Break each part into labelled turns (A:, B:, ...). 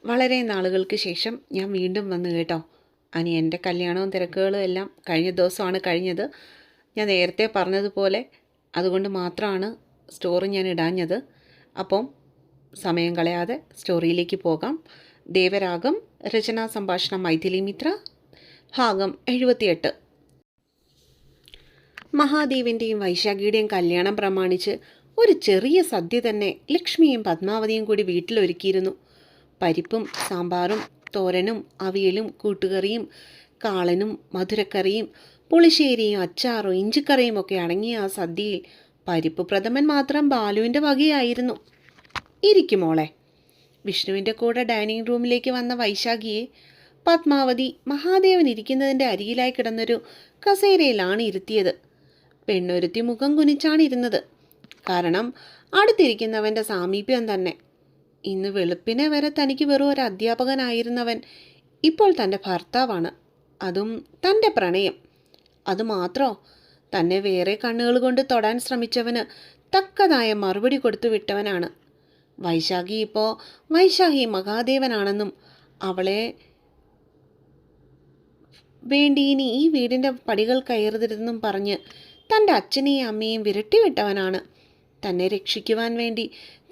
A: വളരെ നാളുകൾക്ക് ശേഷം ഞാൻ വീണ്ടും വന്നു കേട്ടോ. എൻ്റെ കല്യാണവും തിരക്കുകളും എല്ലാം കഴിഞ്ഞ ദിവസമാണ് കഴിഞ്ഞത്. ഞാൻ നേരത്തെ പറഞ്ഞതുപോലെ അതുകൊണ്ട് മാത്രമാണ് സ്റ്റോറി ഞാൻ ഇടാഞ്ഞത്. അപ്പം സമയം കളയാതെ സ്റ്റോറിയിലേക്ക് പോകാം. ദേവരാഗം, രചനാ സംഭാഷണം മൈഥിലി മിത്ര, ഭാഗം 78. മഹാദേവിൻ്റെയും വൈശാഖിയുടെയും കല്യാണം പ്രമാണിച്ച് ഒരു ചെറിയ സദ്യ തന്നെ ലക്ഷ്മിയും പത്മാവതിയും കൂടി വീട്ടിലൊരുക്കിയിരുന്നു. പരിപ്പും സാമ്പാറും തോരനും അവിയലും കൂട്ടുകറിയും കാളനും മധുരക്കറിയും പുളിശ്ശേരിയും അച്ചാറും ഇഞ്ചിക്കറിയും ഒക്കെ അടങ്ങിയ ആ സദ്യയിൽ പരിപ്പ് പ്രഥമൻ മാത്രം ബാലുവിൻ്റെ വകയായിരുന്നു. ഇരിക്കുമോളെ. വിഷ്ണുവിൻ്റെ കൂടെ ഡൈനിങ് റൂമിലേക്ക് വന്ന വൈശാഖിയെ പത്മാവതി മഹാദേവൻ ഇരിക്കുന്നതിൻ്റെ അരികിലായി കിടന്നൊരു കസേരയിലാണ് ഇരുത്തിയത്. പെണ്ണൊരുത്തി മുഖം കുനിച്ചാണ് ഇരുന്നത്. കാരണം അടുത്തിരിക്കുന്നവൻ്റെ സാമീപ്യം തന്നെ. ഇന്ന് വെളുപ്പിനെ വരെ തനിക്ക് വെറും ഒരു അധ്യാപകനായിരുന്നവൻ ഇപ്പോൾ തൻ്റെ ഭർത്താവാണ്. അതും തൻ്റെ പ്രണയം. അതുമാത്രോ, തന്നെ വേറെ കണ്ണുകൾ കൊണ്ട് തൊടാൻ ശ്രമിച്ചവന് തക്കതായ മറുപടി കൊടുത്തു വിട്ടവനാണ്. വൈശാഖി ഇപ്പോൾ വൈശാഖി മഹാദേവനാണെന്നും അവളെ വേണ്ടി ഇനി ഈ വീടിൻ്റെ പടികൾ കയറരുതെന്നും പറഞ്ഞ് തൻ്റെ അച്ഛനെയും അമ്മയെയും വിരട്ടിവിട്ടവനാണ്. തന്നെ രക്ഷിക്കുവാൻ വേണ്ടി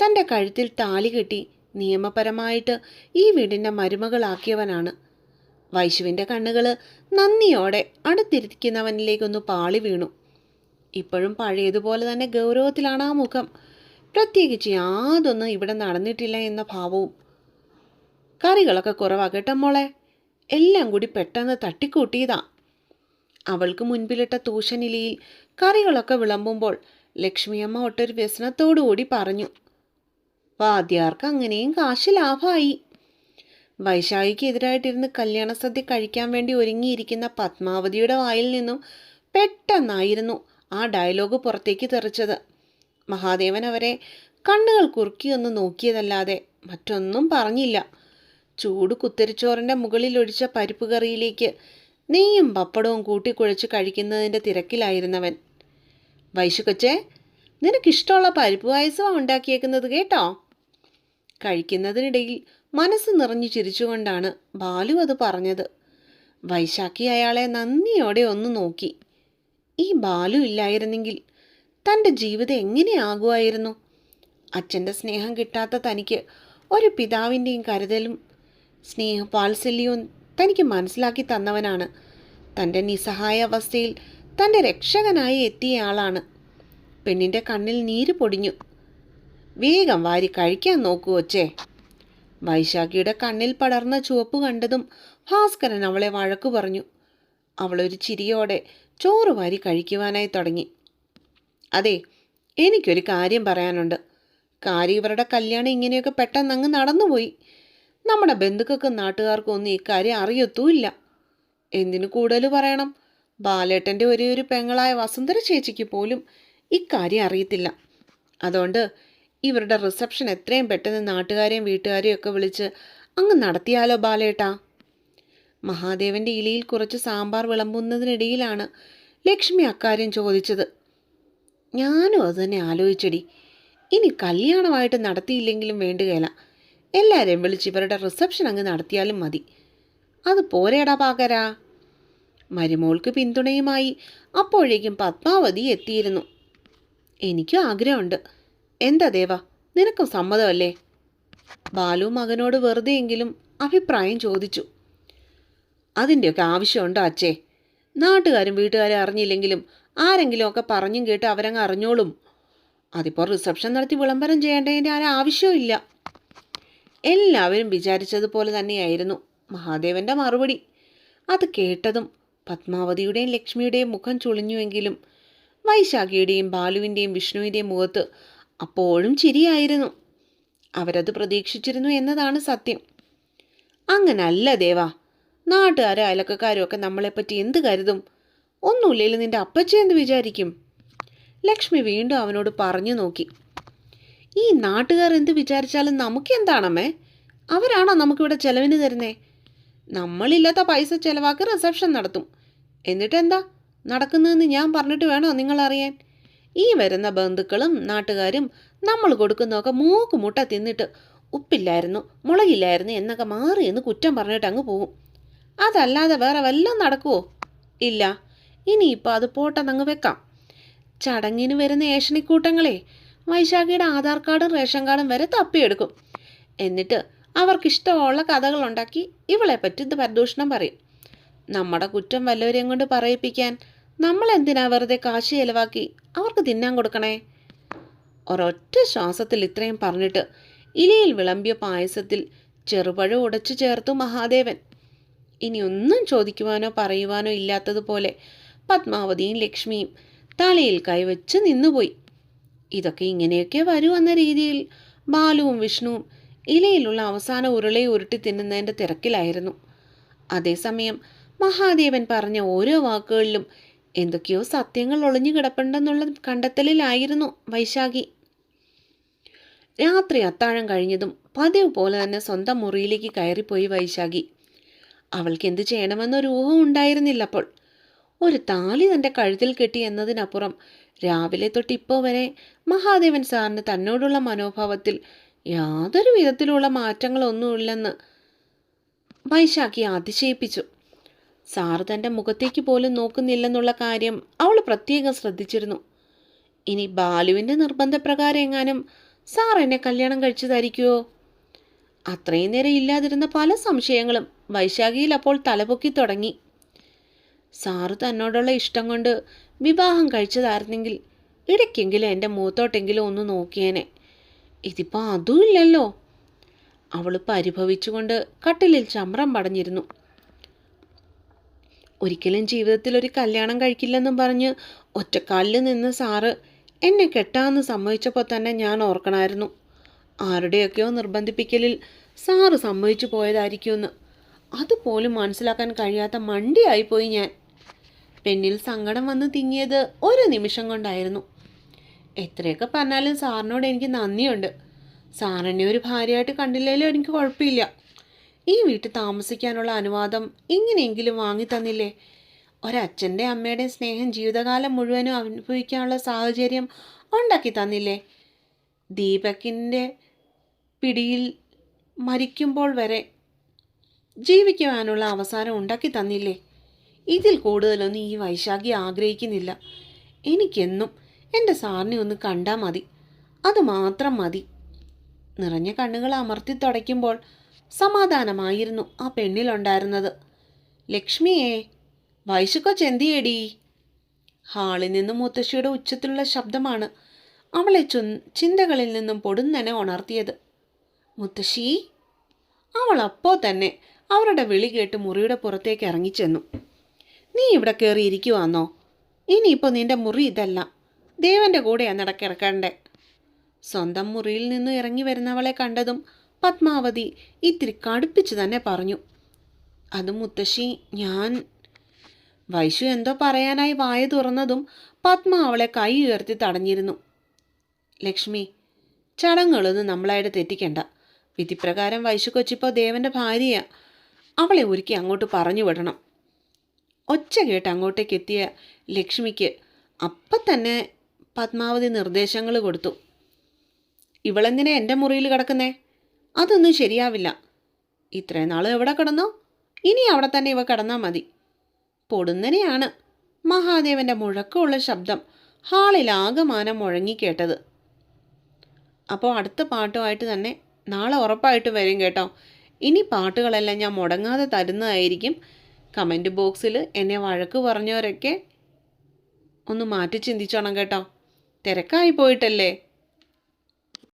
A: തൻ്റെ കഴുത്തിൽ താലി കെട്ടി നിയമപരമായിട്ട് ഈ വീടിൻ്റെ മരുമകളാക്കിയവനാണ്. വൈശുവിൻ്റെ കണ്ണുകൾ നന്ദിയോടെ അടുത്തിരിക്കുന്നവനിലേക്കൊന്ന് പാളി വീണു. ഇപ്പോഴും പഴയതുപോലെ തന്നെ ഗൗരവത്തിലാണ് ആ മുഖം. പ്രത്യേകിച്ച് യാതൊന്നും ഇവിടെ നടന്നിട്ടില്ല എന്ന ഭാവവും. കറികളൊക്കെ കുറവാകട്ടെ മോളെ, എല്ലാം കൂടി പെട്ടെന്ന് തട്ടിക്കൂട്ടിയതാ. അവൾക്ക് മുൻപിലിട്ട തൂഷനിലയിൽ കറികളൊക്കെ വിളമ്പുമ്പോൾ ലക്ഷ്മിയമ്മ ഒട്ടൊരു വ്യസനത്തോടുകൂടി പറഞ്ഞു. വാദ്യാർക്ക് അങ്ങനെയും കാശ് ലാഭമായി. വൈശാഖിക്ക് എതിരായിട്ടിരുന്ന് കല്യാണ സദ്യ കഴിക്കാൻ വേണ്ടി ഒരുങ്ങിയിരിക്കുന്ന പത്മാവതിയുടെ വായിൽ നിന്നും പെട്ടെന്നായിരുന്നു ആ ഡയലോഗ് പുറത്തേക്ക് തെറിച്ചത്. മഹാദേവൻ അവരെ കണ്ണുകൾ കുറുക്കിയൊന്ന് നോക്കിയതല്ലാതെ മറ്റൊന്നും പറഞ്ഞില്ല. ചൂട് കുത്തരിച്ചോറിൻ്റെ മുകളിൽ ഒഴിച്ച പരിപ്പ് കറിയിലേക്ക് നെയ്യും പപ്പടവും കൂട്ടിക്കുഴച്ച് കഴിക്കുന്നതിൻ്റെ തിരക്കിലായിരുന്നവൻ. വൈശുക്കൊച്ചേ, നിനക്കിഷ്ടമുള്ള പരിപ്പ് പായസമാണ് ഉണ്ടാക്കിയേക്കുന്നത് കേട്ടോ. കഴിക്കുന്നതിനിടയിൽ മനസ്സ് നിറഞ്ഞു ചിരിച്ചുകൊണ്ടാണ് ബാലു അത് പറഞ്ഞത്. വൈശാഖി അയാളെ നന്ദിയോടെ ഒന്ന് നോക്കി. ഈ ബാലു ഇല്ലായിരുന്നെങ്കിൽ തൻ്റെ ജീവിതം എങ്ങനെയാകുമായിരുന്നു? അച്ഛൻ്റെ സ്നേഹം കിട്ടാത്ത തനിക്ക് ഒരു പിതാവിൻ്റെയും കരുതലും സ്നേഹവാത്സല്യവും തനിക്ക് മനസ്സിലാക്കി തന്നവനാണ്. തൻ്റെ നിസ്സഹായ അവസ്ഥയിൽ തൻ്റെ രക്ഷകനായി എത്തിയ ആളാണ്. പെണ്ണിൻ്റെ കണ്ണിൽ നീര് പൊടിഞ്ഞു. വേഗം വാരി കഴിക്കാൻ നോക്കൂ ഒച്ചേ. വൈശാഖിയുടെ കണ്ണിൽ പടർന്ന ചുവപ്പ് കണ്ടതും ഭാസ്കരൻ അവളെ വഴക്കു പറഞ്ഞു. അവളൊരു ചിരിയോടെ ചോറ് വാരി കഴിക്കുവാനായി തുടങ്ങി. അതെ, എനിക്കൊരു കാര്യം പറയാനുണ്ട്. കാര്യം ഇവരുടെ കല്യാണം ഇങ്ങനെയൊക്കെ പെട്ടെന്ന് അങ്ങ് നടന്നുപോയി. നമ്മുടെ ബന്ധുക്കൾക്കും നാട്ടുകാർക്കും ഒന്നും ഇക്കാര്യം അറിയത്തുമില്ല. എന്തിനു കൂടുതൽ പറയണം, ബാലേട്ടൻ്റെ ഒരേ ഒരു പെങ്ങളായ വസുന്ധര ചേച്ചിക്ക് പോലും ഇക്കാര്യം അറിയത്തില്ല. അതുകൊണ്ട് ഇവരുടെ റിസപ്ഷൻ എത്രയും പെട്ടെന്ന് നാട്ടുകാരെയും വീട്ടുകാരെയും ഒക്കെ വിളിച്ച് അങ്ങ് നടത്തിയാലോ ബാലേട്ടാ. മഹാദേവൻ്റെ ഇലയിൽ കുറച്ച് സാമ്പാർ വിളമ്പുന്നതിനിടയിലാണ് ലക്ഷ്മി അക്കാര്യം ചോദിച്ചത്. ഞാനും അതുതന്നെ ആലോചിച്ചടി. ഇനി കല്യാണമായിട്ട് നടത്തിയില്ലെങ്കിലും വേണ്ടുകയില്ല, എല്ലാവരെയും വിളിച്ച് ഇവരുടെ റിസപ്ഷൻ അങ്ങ് നടത്തിയാലും മതി. അത് പോരേടാ പാകരാ. മരുമോൾക്ക് പിന്തുണയുമായി അപ്പോഴേക്കും പത്മാവതി എത്തിയിരുന്നു. എനിക്കും ആഗ്രഹമുണ്ട്. എന്താ ദേവ, നിനക്കും സമ്മതമല്ലേ? ബാലു മകനോട് വെറുതെയെങ്കിലും അഭിപ്രായം ചോദിച്ചു. അതിൻ്റെയൊക്കെ ആവശ്യമുണ്ടോ അച്ഛേ? നാട്ടുകാരും വീട്ടുകാരും അറിഞ്ഞില്ലെങ്കിലും ആരെങ്കിലും ഒക്കെ പറഞ്ഞും കേട്ട് അവരങ്ങ് അറിഞ്ഞോളും. അതിപ്പോൾ റിസപ്ഷൻ നടത്തി വിളംബരം ചെയ്യേണ്ടതിൻ്റെ ആവശ്യവും ഇല്ല. എല്ലാവരും വിചാരിച്ചതുപോലെ തന്നെയായിരുന്നു മഹാദേവൻ്റെ മറുപടി. അത് കേട്ടതും പത്മാവതിയുടെയും ലക്ഷ്മിയുടെയും മുഖം ചുളിഞ്ഞുവെങ്കിലും വൈശാഖിയുടെയും ബാലുവിൻ്റെയും വിഷ്ണുവിൻ്റെയും മുഖത്ത് അപ്പോഴും ചിരിയായിരുന്നു. അവരത് പ്രതീക്ഷിച്ചിരുന്നു എന്നതാണ് സത്യം. അങ്ങനല്ല ദേവാ, നാട്ടുകാരും അയലക്കാരും ഒക്കെ നമ്മളെപ്പറ്റി എന്ത് കരുതും? ഒന്നുമില്ലേലും നിന്റെ അപ്പച്ചി എന്ത് വിചാരിക്കും? ലക്ഷ്മി വീണ്ടും അവനോട് പറഞ്ഞു നോക്കി. ഈ നാട്ടുകാർ എന്ത് വിചാരിച്ചാലും നമുക്കെന്താണമ്മേ? അവരാണോ നമുക്കിവിടെ ചെലവിന് തരുന്നേ? നമ്മളില്ലാത്ത പൈസ ചെലവാക്കി റിസപ്ഷൻ നടത്തും. എന്നിട്ടെന്താ നടക്കുന്നതെന്ന് ഞാൻ പറഞ്ഞിട്ട് വേണോ നിങ്ങളറിയാൻ? ഈ വരുന്ന ബന്ധുക്കളും നാട്ടുകാരും നമ്മൾ കൊടുക്കുന്നതൊക്കെ മൂക്കുമുട്ട തിന്നിട്ട് ഉപ്പില്ലായിരുന്നു, മുളകില്ലായിരുന്നു എന്നൊക്കെ മാറി എന്ന് കുറ്റം പറഞ്ഞിട്ട് അങ്ങ് പോകും. അതല്ലാതെ വേറെ വല്ലതും നടക്കുമോ? ഇല്ല. ഇനിയിപ്പോൾ അത് പോട്ടെന്നങ്ങ് വെക്കാം. ചടങ്ങിന് വരുന്ന ഏഷണിക്കൂട്ടങ്ങളെ വൈശാഖിയുടെ ആധാർ കാർഡും റേഷൻ കാർഡും വരെ തപ്പിയെടുക്കും. എന്നിട്ട് അവർക്കിഷ്ടമുള്ള കഥകളുണ്ടാക്കി ഇവളെപ്പറ്റി ഇത് പരദൂഷണം പറയും. നമ്മുടെ കുറ്റം വല്ലവരെയും കൊണ്ട് പറയിപ്പിക്കാൻ നമ്മളെന്തിനാ വെറുതെ കാശ് ചെലവാക്കി അവർക്ക് തിന്നാൻ കൊടുക്കണേ? ഒരൊറ്റ ശ്വാസത്തിൽ ഇത്രയും പറഞ്ഞിട്ട് ഇലയിൽ വിളമ്പിയ പായസത്തിൽ ചെറുപഴം ഉടച്ചു ചേർത്തു മഹാദേവൻ. ഇനി ഒന്നും ചോദിക്കുവാനോ പറയുവാനോ ഇല്ലാത്തതുപോലെ പത്മാവതിയും ലക്ഷ്മിയും തലയിൽ കൈവച്ച് നിന്നുപോയി. ഇതൊക്കെ ഇങ്ങനെയൊക്കെ വരൂ എന്ന രീതിയിൽ ബാലുവും വിഷ്ണുവും ഇലയിലുള്ള അവസാന ഉരുളയെ ഉരുട്ടി തിന്നുന്നതിൻ്റെ തിരക്കിലായിരുന്നു. അതേസമയം മഹാദേവൻ പറഞ്ഞ ഓരോ വാക്കുകളിലും എന്തൊക്കെയോ സത്യങ്ങൾ ഒളിഞ്ഞു കിടപ്പുണ്ടെന്നുള്ള കണ്ടെത്തലിലായിരുന്നു വൈശാഖി. രാത്രി അത്താഴം കഴിഞ്ഞതും പതിവ് പോലെ തന്നെ സ്വന്തം മുറിയിലേക്ക് കയറിപ്പോയി വൈശാഖി. അവൾക്ക് എന്ത് ചെയ്യണമെന്നൊരു ഊഹം ഉണ്ടായിരുന്നില്ലപ്പോൾ. ഒരു താലി തൻ്റെ കഴുത്തിൽ കെട്ടി എന്നതിനപ്പുറം രാവിലെ തൊട്ട് ഇപ്പോൾ വരെ മഹാദേവൻ സാറിന് തന്നോടുള്ള മനോഭാവത്തിൽ യാതൊരു വിധത്തിലുള്ള മാറ്റങ്ങളൊന്നുമില്ലെന്ന് വൈശാഖി അതിശയിപ്പിച്ചു. സാറ് തൻ്റെ മുഖത്തേക്ക് പോലും നോക്കുന്നില്ലെന്നുള്ള കാര്യം അവൾ പ്രത്യേകം ശ്രദ്ധിച്ചിരുന്നു. ഇനി ബാലുവിൻ്റെ നിർബന്ധപ്രകാരം എങ്ങാനും സാർ എന്നെ കല്യാണം കഴിച്ചതായിരിക്കുമോ? അത്രയും നേരം ഇല്ലാതിരുന്ന പല സംശയങ്ങളും വൈശാഖിയിൽ അപ്പോൾ തലപൊക്കി തുടങ്ങി. സാറ് തന്നോടുള്ള ഇഷ്ടം കൊണ്ട് വിവാഹം കഴിച്ചതായിരുന്നെങ്കിൽ ഇടയ്ക്കെങ്കിലും എൻ്റെ മുഖത്തോട്ടെങ്കിലും ഒന്ന് നോക്കിയേനെ. ഇതിപ്പോൾ അതുമില്ലല്ലോ. അവൾ പരിഭവിച്ചുകൊണ്ട് കട്ടിലിൽ ചമ്രം പടഞ്ഞിരുന്നു. ഒരിക്കലും ജീവിതത്തിൽ ഒരു കല്യാണം കഴിക്കില്ലെന്നും പറഞ്ഞ് ഒറ്റക്കാലിൽ നിന്ന് സാറ് എന്നെ കെട്ടാമെന്ന് സമ്മതിച്ചപ്പോൾ തന്നെ ഞാൻ ഓർക്കണമായിരുന്നു. ആരുടെയൊക്കെയോ നിർബന്ധിപ്പിക്കലിൽ സാറ് സമ്മതിച്ചു പോയതായിരിക്കുമെന്ന്. അതുപോലും മനസ്സിലാക്കാൻ കഴിയാത്ത മണ്ടിയായിപ്പോയി ഞാൻ. പെണ്ണിൽ സങ്കടം വന്ന് തിങ്ങിയത് ഒരു നിമിഷം കൊണ്ടായിരുന്നു. എത്രയൊക്കെ പറഞ്ഞാലും സാറിനോട് എനിക്ക് നന്ദിയുണ്ട്. സാറിനെ ഒരു ഭാര്യയായിട്ട് കണ്ടില്ലെങ്കിലും എനിക്ക് കുഴപ്പമില്ല. ഈ വീട്ടിൽ താമസിക്കാനുള്ള അനുവാദം ഇങ്ങനെയെങ്കിലും വാങ്ങി തന്നില്ലേ? ഒരച്ഛൻ്റെ അമ്മയുടെയും സ്നേഹം ജീവിതകാലം മുഴുവനും അനുഭവിക്കാനുള്ള സാഹചര്യം ഉണ്ടാക്കി തന്നില്ലേ? ദീപകിൻ്റെ പിടിയിൽ മരിക്കുമ്പോൾ വരെ ജീവിക്കുവാനുള്ള അവസരം ഉണ്ടാക്കി തന്നില്ലേ? ഇതിൽ കൂടുതലൊന്നും ഈ വൈശാഖി ആഗ്രഹിക്കുന്നില്ല. എനിക്കെന്നും എൻ്റെ സാറിനെ ഒന്ന് കണ്ടാൽ മതി, അതുമാത്രം മതി. നിറഞ്ഞ കണ്ണുകൾ അമർത്തി തുടയ്ക്കുമ്പോൾ സമാധാനമായിരുന്നു ആ പെണ്ണിലുണ്ടായിരുന്നത്. ലക്ഷ്മിയേ, വൈശുക്കൊച്ച് എന്തിയേടി? ഹാളിൽ നിന്നും മുത്തശ്ശിയുടെ ഉച്ചത്തിലുള്ള ശബ്ദമാണ് അവളെ ചിന്തകളിൽ നിന്നും പൊടുന്നനെ ഉണർത്തിയത്. മുത്തശ്ശി! അവൾ അപ്പോൾ തന്നെ അവരുടെ വിളി കേട്ട് മുറിയുടെ പുറത്തേക്ക് ഇറങ്ങിച്ചെന്നു. നീ ഇവിടെ കയറിയിരിക്കുവാന്നോ? ഇനിയിപ്പോൾ നിന്റെ മുറി ഇതല്ല, ദേവൻ്റെ കൂടെയാണ് നടക്കിറക്കണ്ടേ. സ്വന്തം മുറിയിൽ നിന്ന് ഇറങ്ങി വരുന്നവളെ കണ്ടതും പത്മാവതി ഇത്തിരി കടുപ്പിച്ച് തന്നെ പറഞ്ഞു. അത് മുത്തശ്ശി, ഞാൻ... വൈശു എന്തോ പറയാനായി വായ തുറന്നതും പത്മ അവളെ കൈ ഉയർത്തി തടഞ്ഞിരുന്നു. ലക്ഷ്മി, ചടങ്ങുകളൊന്നും നമ്മളായിട്ട് തെറ്റിക്കണ്ട. വിധിപ്രകാരം വൈശു കൊച്ചിപ്പോൾ ദേവൻ്റെ ഭാര്യയാണ്. അവളെ ഒരുക്കി അങ്ങോട്ട് പറഞ്ഞു വിടണം. ഒച്ച കേട്ട് അങ്ങോട്ടേക്ക് എത്തിയ ലക്ഷ്മിക്ക് അപ്പം തന്നെ പത്മാവതി നിർദ്ദേശങ്ങൾ കൊടുത്തു. ഇവളെന്തിനാ എൻ്റെ മുറിയിൽ കിടക്കുന്നേ? അതൊന്നും ശരിയാവില്ല. ഇത്രയും നാൾ എവിടെ കിടന്നോ, ഇനി അവിടെ തന്നെ ഇവ കിടന്നാൽ മതി. പൊടുന്നനെയാണ് മഹാദേവൻ്റെ മുഴക്കമുള്ള ശബ്ദം ഹാളിലാകമാനം മുഴങ്ങിക്കേട്ടത്. അപ്പോൾ അടുത്ത പാട്ടുമായിട്ട് തന്നെ നാളെ ഉറപ്പായിട്ട് വരും കേട്ടോ. ഇനി പാട്ടുകളെല്ലാം ഞാൻ മുടങ്ങാതെ തരുന്നതായിരിക്കും. കമൻറ്റ് ബോക്സിൽ എന്നെ വഴക്ക് പറഞ്ഞവരൊക്കെ ഒന്ന് മാറ്റി ചിന്തിച്ചോണം കേട്ടോ. തിരക്കായി പോയിട്ടല്ലേ.